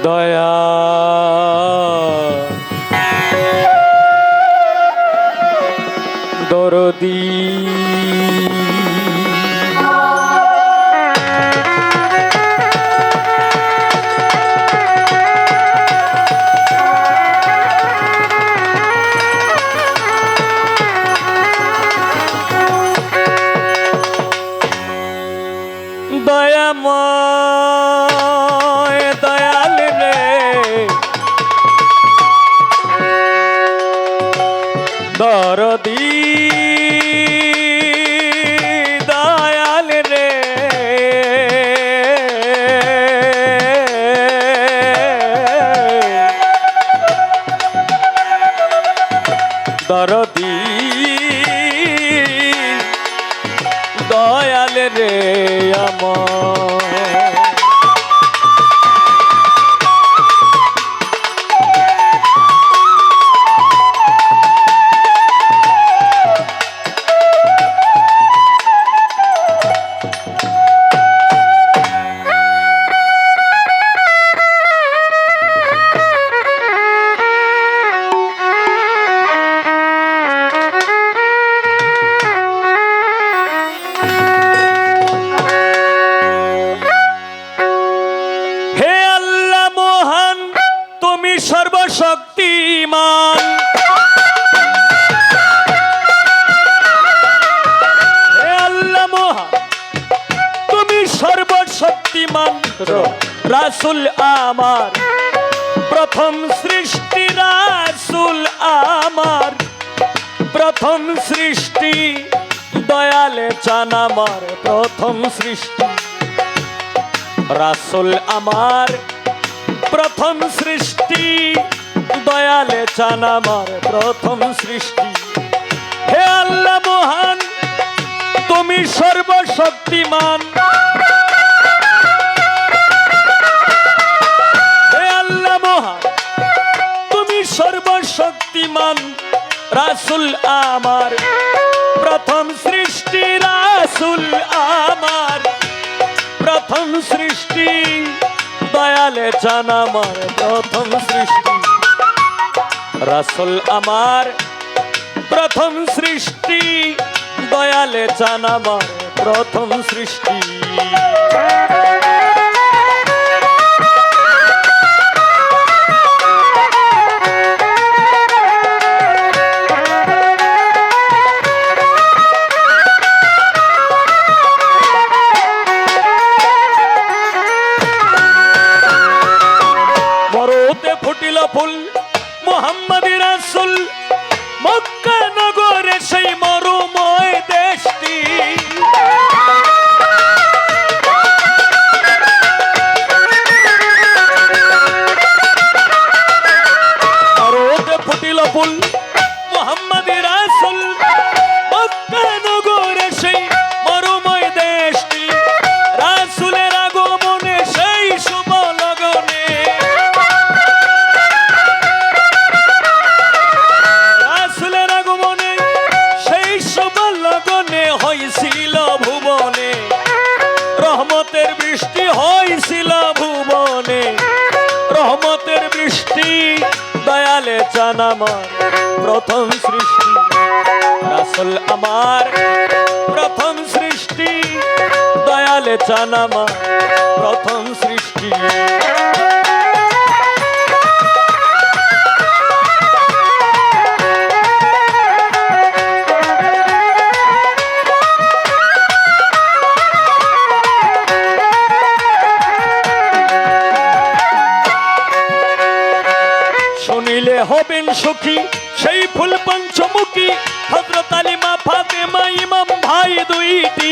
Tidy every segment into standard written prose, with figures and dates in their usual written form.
দয়া দরদি দয়াময় দয়াল রে দরদি দয়াল রে দরদি দয়াল রে আমার সর্বশক্তিমান হে আল্লাহ মহান তুমি সর্বশক্তিমান রাসূল আমার প্রথম সৃষ্টি রাসূল আমার প্রথম সৃষ্টি দয়ালে চান আমার প্রথম সৃষ্টি রাসূল আমার প্রথম সৃষ্টি দয়ালে চান আমার প্রথম সৃষ্টি হে আল্লাহ মহান তুমি সর্বশক্তিমান হে আল্লাহ মহান তুমি সর্বশক্তিমান রাসূল আমার প্রথম সৃষ্টি রাসূল আমার প্রথম সৃষ্টি দয়ালে চান আমার প্রথম সৃষ্টি রাসূল আমার প্রথম সৃষ্টি দয়ালে চান আমার প্রথম সৃষ্টি ফুটিল ফুল মুহাম্মদী রাসূল মক্কা নগরে সেই মরুময় দেশটি মরুতে ফুটিল ফুল মুহাম্মদী রাসূল মক্কা নগরে সেই মরুময় দেশটি রাসূলের আগমনে সেই শুভ লগনে হয়েছিল ভুবনে রহমতের বৃষ্টি হয়েছিল ভুবনে রহমতের বৃষ্টি দয়ালে চান আমার প্রথম সৃষ্টি রাসূল আমার প্রথম সৃষ্টি দয়ালে চান আমার প্রথম সৃষ্টি শুনিলে হবেন সুখী সেই ফুল পঞ্চমুখী হযরত আলী মা ফাতেমা ইমাম ভাই দুইটি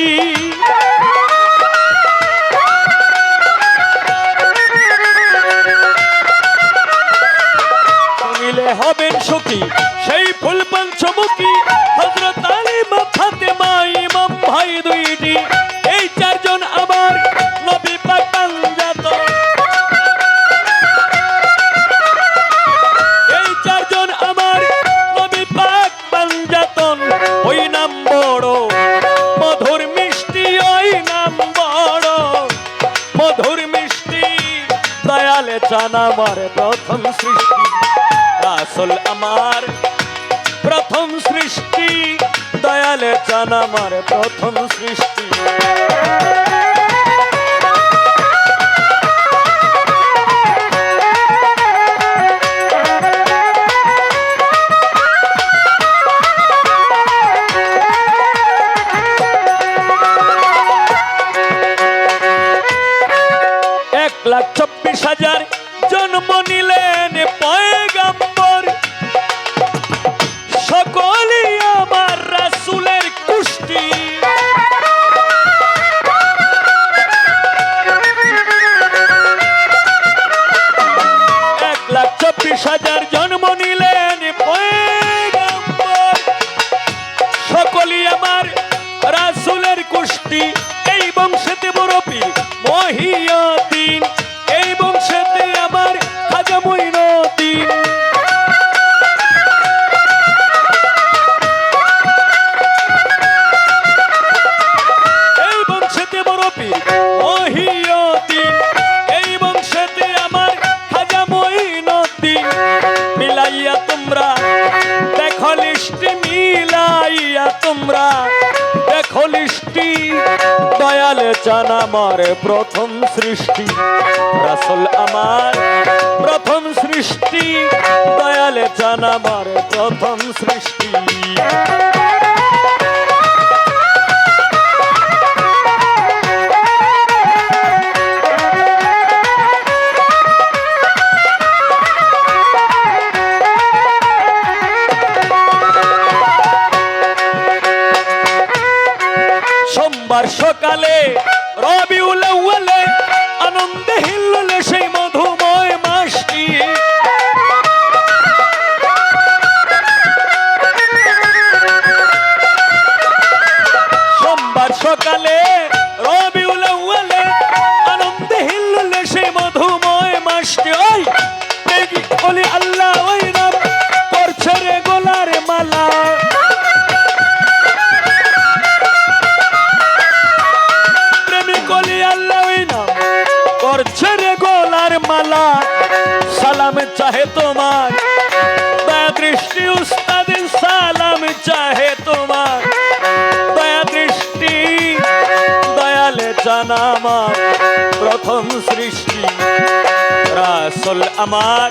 শুনিলে হবেন সুখী সেই ফুল পঞ্চমুখী হযরত আলী মা ফাতেমা ইমাম ভাই দুইটি এই চারজন আমার নবী পাক পাঞ্জাত ওই চান আমার প্রথম সৃষ্টি, রাসূল আমার প্রথম সৃষ্টি, দয়ালে চান আমার প্রথম সৃষ্টি। এক লাখ 24,000 জন্ম নিলেন পয়গম্বর, সকলই আমার রাসূলের কুষ্টি। 1,24,000 জন্ম নিলেন পয়গম্বর, সকলই আমার রাসূলের কুষ্টি। এই বংশেতে বড় পীর মহিউদ্দিন, এই বংশেতে আমার খাজা মঈনুদ্দিন। এই বংশেতে বড় পীর মহিউদ্দিন, এই বংশেতে আমার খাজা মঈনুদ্দিন। মিলাইয়া তোমরা দেখো লিস্টি, মিলাইয়া তোমরা দেখো লিস্টি, দয়ালে চান আমার প্রথম সৃষ্টি, রাসূল আমার প্রথম সৃষ্টি, দয়ালে চান আমার প্রথম সৃষ্টি। সোমবার সকালে রবিউল আউয়ালে আনন্দে হিল্লোলে সেই মধুময় মাসটি। সোমবার সকালে রবিউল আউয়ালে আনন্দে হিল্লোলে সেই মধুময় মাসটি। ওই দেখি বলি আল্লাহ ওই নাম করছে রে গোলার মালা, করছে রে গোলার মালা। সালাম চাহে তোমার দয়া দৃষ্টি উস্তাদ, সালাম চাহে তোমার দয়া দৃষ্টি, দয়ালে চান আমার প্রথম সৃষ্টি, রাসূল আমার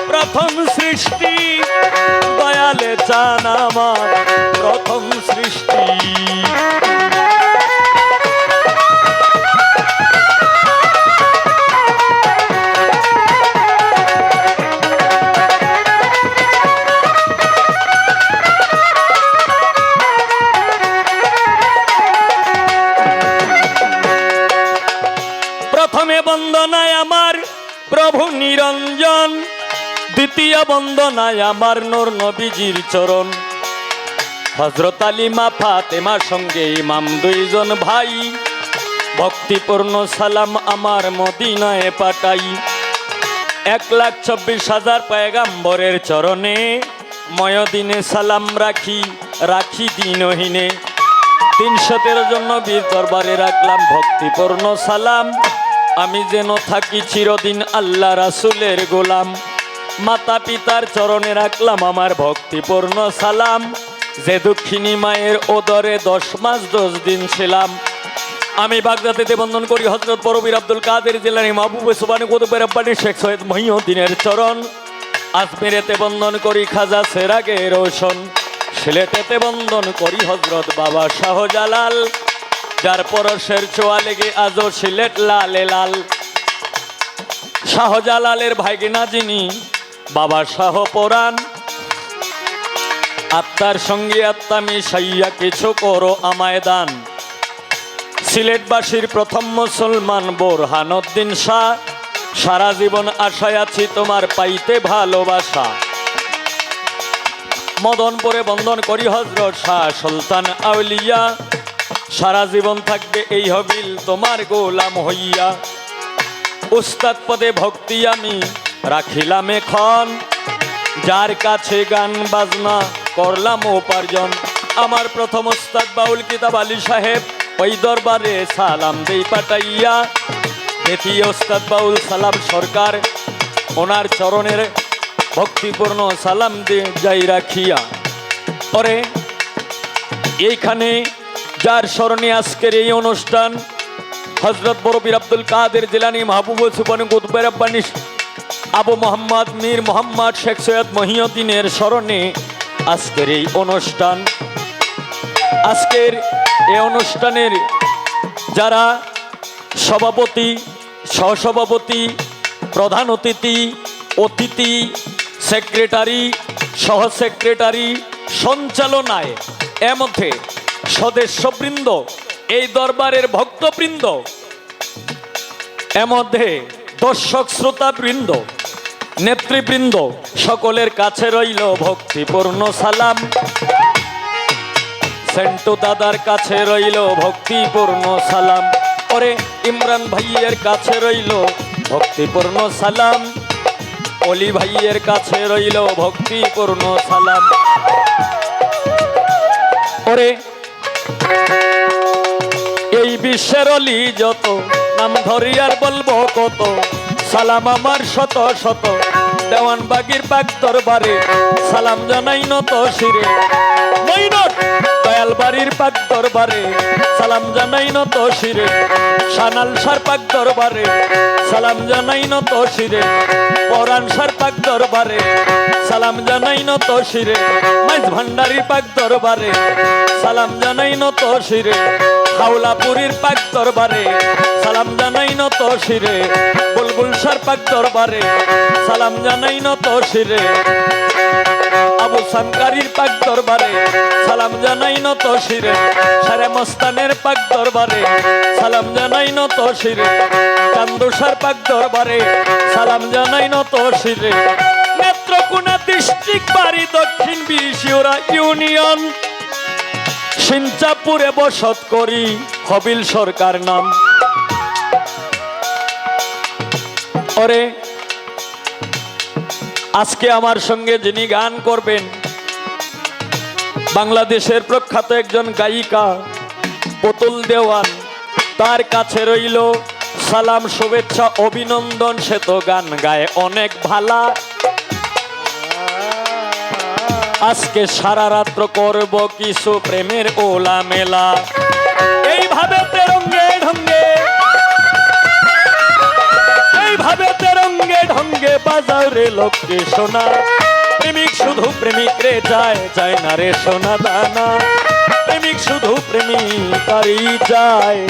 প্রথম সৃষ্টি, দয়ালে চান আমার প্রথম সৃষ্টি। প্রথমে বন্দনায় আমার প্রভু নিরঞ্জন, দ্বিতীয় বন্দনায় আমার নূর নবীজির চরণ। হযরত আলী মা ফাতেমার সঙ্গে ইমাম দুইজন ভাই, ভক্তিপূর্ণ সালাম আমার মদিনায় পাঠাই। 1,24,000 পয়গম্বরের চরণে ময়দিনে সালাম রাখি, রাখি দিনহীনে। 313 জন নবীর দরবারে রাখলাম ভক্তিপূর্ণ সালাম, আমি যেন থাকি চিরদিন আল্লাহ রাসূলের গোলাম। মাতা পিতার চরণে রাখলাম আমার ভক্তিপূর্ণ সালাম, যে দুঃখিনী মায়ের ওদরে 10 মাস 10 দিন ছিলাম। আমি বাগদাদেতে বন্দন করি হযরত পরবীর আব্দুল কাদের জিলানী, মাহবুবে সুবহানী কুতুবে রব্বানী শেখ সৈয়দ মহিউদ্দিনের চরণ। আজমিরেতে বন্দন করি খাজা সেরাগে রোশন, সিলেটেতে বন্দন করি হযরত বাবা শাহজালাল, যার পরশের ছোঁয়া লেগে আজও সিলেট লালে লাল। শাহজালালের ভাইগিনা যিনি বাবা শাহ পরাণ, আত্মার সঙ্গে আত্মা মিশাইয়া কিছু করো আমায় দান। সিলেটবাসীর প্রথম মুসলমান বোরহানুদ্দিন শাহ, সারা জীবন আশায় আছি তোমার পাইতে ভালোবাসা। মদনপুরে বন্দন করি হযরত শাহ সুলতান আউলিয়া, সারা জীবন থাকবে এই হবিল তোমার গোলাম হইয়া। উস্তাদ পদে ভক্তি আমি রাখিলাম এখন, যার কাছে গান বাজনা করলাম উপার্জন। আমার প্রথম উস্তাদ বাউল কিতাব আলী সাহেব, ওই দরবারে সালাম দেই পাঠাইয়া। দ্বিতীয় ওস্তাদ বাউল সালাম সরকার, ওনার চরণের ভক্তিপূর্ণ সালাম দিয়ে যাই রাখিয়া। পরে এইখানে যার স্মরণে আজকের এই অনুষ্ঠান, হজরত বরবীর আব্দুল কাদের জিলানী, মাহবুবুল সুবহান কুতুবে রাব্বানী আবু মোহাম্মদ মীর মোহাম্মদ শেখ সৈয়দ মহিউদ্দিনের স্মরণে আজকের এই অনুষ্ঠান। আজকের এই অনুষ্ঠানের যারা সভাপতি, সহসভাপতি, প্রধান অতিথি, অতিথি, সেক্রেটারি, সহ সেক্রেটারি, সঞ্চালনায়, এর মধ্যে সদস্যবৃন্দ, এই দরবারের ভক্তবৃন্দ, এর মধ্যে দর্শক শ্রোতাবৃন্দ, নেতৃবৃন্দ, সকলের কাছে রইল ভক্তিপূর্ণ সালাম। সেন্টু দাদার কাছে রইল ভক্তিপূর্ণ সালাম। পরে ইমরান ভাইয়ের কাছে রইল ভক্তিপূর্ণ সালাম। অলি ভাইয়ের কাছে রইল ভক্তিপূর্ণ সালাম। পরে এই বিশ্বের অলি যত, নাম ধরি আর বলবো কত, সালাম আমার শত শত। দেওয়ানবাগির পাক দরবারে সালাম জানাই নত শিরে। মইনট দয়াল বাড়ির পাক দরবারে সালাম জানাই নত শিরে। সানাল সার পাক দরবারে সালাম জানাই নত শিরে। পরাণ সার পাক দরবারে সালাম জানাই নত শিরে। মাইজ ভান্ডারির পাক দরবারে সালাম জানাই নত শিরে। হাওলাপুরীর পাক দরবারে সালাম জানাই নত শিরে। বুলবুল সার পাক দরবারে সালাম জানাই নত শিরে। আবু সানকারির পাক দরবারে সালাম জানাই নত শিরে। সারে মস্তানের পাক দরবারে সালাম জানাই নত শিরে। কান্দুসার পাক দরবারে সালাম জানাই নত শিরে। নেত্রকোনা ডিস্ট্রিক্ট বাড়ি দক্ষিণ বিশিওরা ইউনিয়ন, সিঞ্চাপুরে বসত করি, হবিল সরকার নাম। ওরে আজকে আমার সঙ্গে যিনি গান করবেন, বাংলাদেশের প্রখ্যাত একজন গায়িকা পুতুল দেওয়ান, তার কাছে রইল সালাম, শুভেচ্ছা, অভিনন্দন। সে তো গান গায় অনেক ভালা। আজকে সারা রাত্র করব কিছু প্রেমের ওলা মেলা। এইভাবে তেরঙ্গে ঢঙ্গে, এইভাবে তেরঙ্গে ঢঙ্গে বাজাও রে লোককে সোনা। প্রেমিক শুধু প্রেমিক রে যায়, যায় না রে সোনা দানা। প্রেমিক শুধু প্রেমিকারই যায়।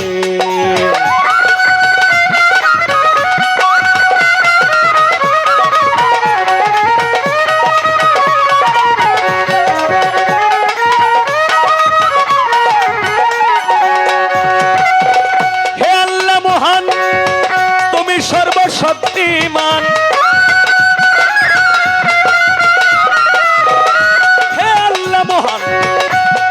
শক্তিমান, হে আল্লাহ মহান,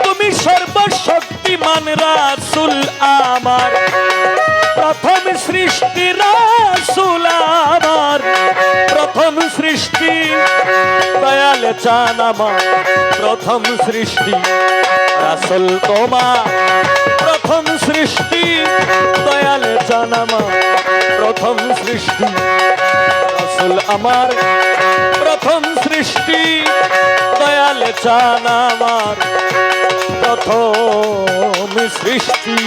তুমি সর্বশক্তিমান। রাসূল আমার প্রথম সৃষ্টি, রাসূল আমার প্রথম সৃষ্টি। দয়াল চান আমার প্রথম সৃষ্টি। রাসূল তোমার প্রথম সৃষ্টি। দয়াল চান আমার প্রথম সৃষ্টি। রাসূল আমার প্রথম সৃষ্টি। দয়াল চান আমার প্রথম সৃষ্টি।